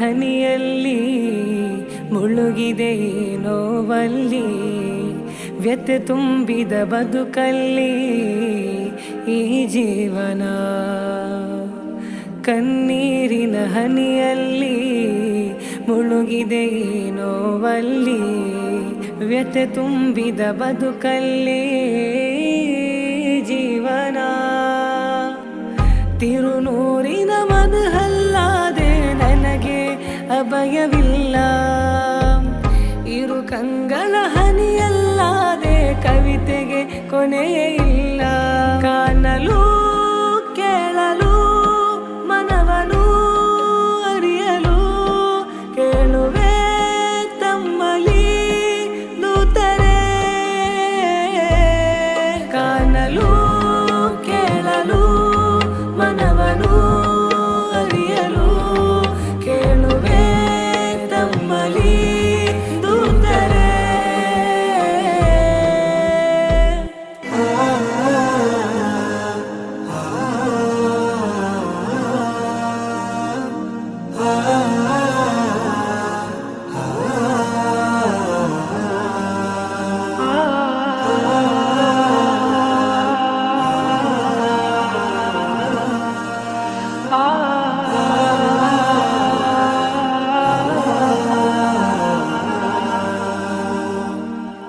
ಹನಿಯಲ್ಲಿ ಮುಳುಗಿದೆ ನೋವಲ್ಲಿ ವ್ಯಥೆ ತುಂಬಿದ ಬದುಕಲ್ಲಿ ಈ ಜೀವನ ಕಣ್ಣೀರಿನ ಹನಿಯಲ್ಲಿ ಮುಳುಗಿದೆ ನೋವಲ್ಲಿ ವ್ಯಥೆ ತುಂಬಿದ ಬದುಕಲ್ಲಿ ಜೀವನ ತಿರುನೂರಿನ ಮನಹಲ್ಲಾದೆ ನನಗೆ ಅಭಯವಿಲ್ಲ ಇರು ಕಂಗಳ ಹನಿಯಲ್ಲಾದೆ ಕವಿತೆಗೆ ಕೊನೆಯೇ ಇಲ್ಲ ಕಾಣಲು ಕೇಳಲು ಮನವನು ಅರಿಯಲು ಕೇಳುವೆ ತಮ್ಮಲಿ ನೂತರೆ ಕಾಣಲು ಕೇಳಲು ಮನವನು ಅರಿಯಲು ಕೇಳುವೆ ತಮ್ಮಲಿ ದೂತರೆ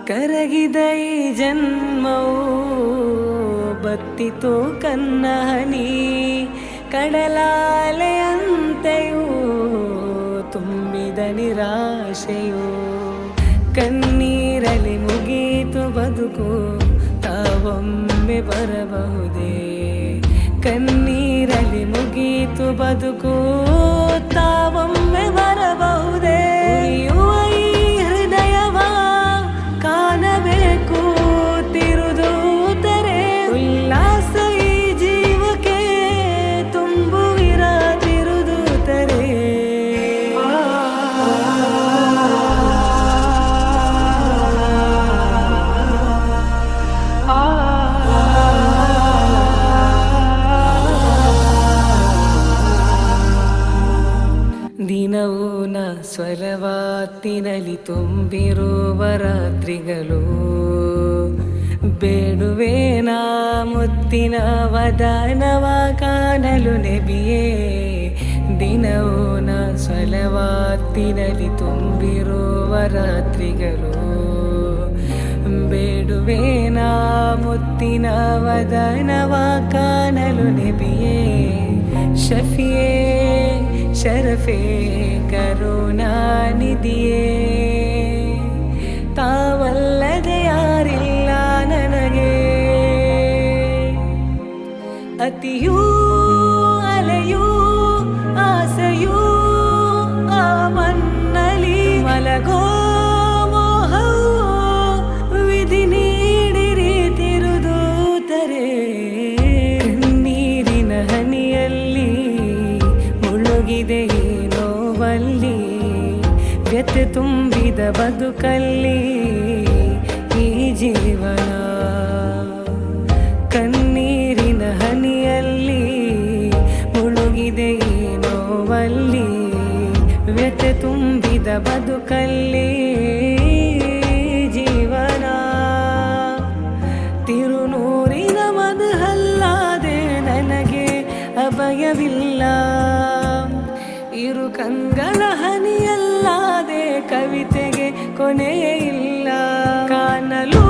ಕರಗಿದ ಈ ಜನ್ಮವು ಬತ್ತಿತು ಕನ್ನ ಹನಿ ಕಡಲಾಲೆಯಂತೆಯೂ ತುಂಬಿದ ನಿರಾಶೆಯು ಕಣ್ಣೀರಲಿ ಮುಗೀತು ಬದುಕು ತಾವೊಮ್ಮೆ ಬರಬಹುದೇ ಕಣ್ಣೀರಲಿ ಮುಗೀತು ಬದುಕು ತಾವೊಮ್ಮೆ ಬರಬಹುದೇ ಉರಿಯುವ ಈ ಹೃದಯವ ಕಾಣಬೇಕು ತಿರುದೂತರೆ ಉಲ್ಲಾಸ ಈ ಜೀವಕ್ಕೆ ತುಂಬುವಿರ ತಿರುದೂತರೆ ದಿನವೂ ನ ಸ್ವರವಾತಿನಲ್ಲಿ ತುಂಬಿರುವ ರಾತ್ರಿಗಳು ಬೇಡುವೆ ನಾ ಮುತ್ತಿನ ವದನವ ಕಾಣಲು ನೆಬಿಯೇ ದಿನವೂ ನ ಸ್ವರವಾತಿನಲ್ಲಿ ತುಂಬಿರುವ ರಾತ್ರಿಗಳು ಬೇಡುವೆ ನಾ ಮುತ್ತಿನ ವದನವ ಕಾಣಲು ನೆಬಿಯೇ ಶಫಿಯೇ ಶರಫೆ ಕರುಣಾನಿಧಿಯೇ ತಾವಲ್ಲದೆ ಯಾರಿಲ್ಲ ನನಗೆ ಅತಿಯೂ ಅಲೆಯೂ ಆಸೆಯೂ ಆ ಮನ್ನಲಿ ಮಲಗೋ ಮೋಹವು ವಿಧಿ ನೀಡಿರಿ ತಿರುದೂತರೆ ನೀರಿನ ಹನಿಯಲ್ಲಿ ಮುಳುಗಿದೆ ನೋವಲ್ಲಿ ವ್ಯಥೆ ತುಂಬಿದ ಬದುಕಲ್ಲಿ ಈ ಜೀವನ ಕಣ್ಣೀರಿನ ಹನಿಯಲ್ಲಿ ಮುಳುಗಿದೆ ನೋವಲ್ಲಿ ವ್ಯಥೆ ತುಂಬಿದ ಬದುಕಲ್ಲಿ ಜೀವನ ತಿರುನೂರಿನ ಮನಹಲ್ಲಾದೆ ನನಗೆ ಅಭಯವಿಲ್ಲ ಇರು ಕಂಗಳ ಹನಿಯಲ್ಲಾದೆ ಕವಿತೆಗೆ ಕೊನೆಯೇ ಇಲ್ಲ ಕಾಣಲು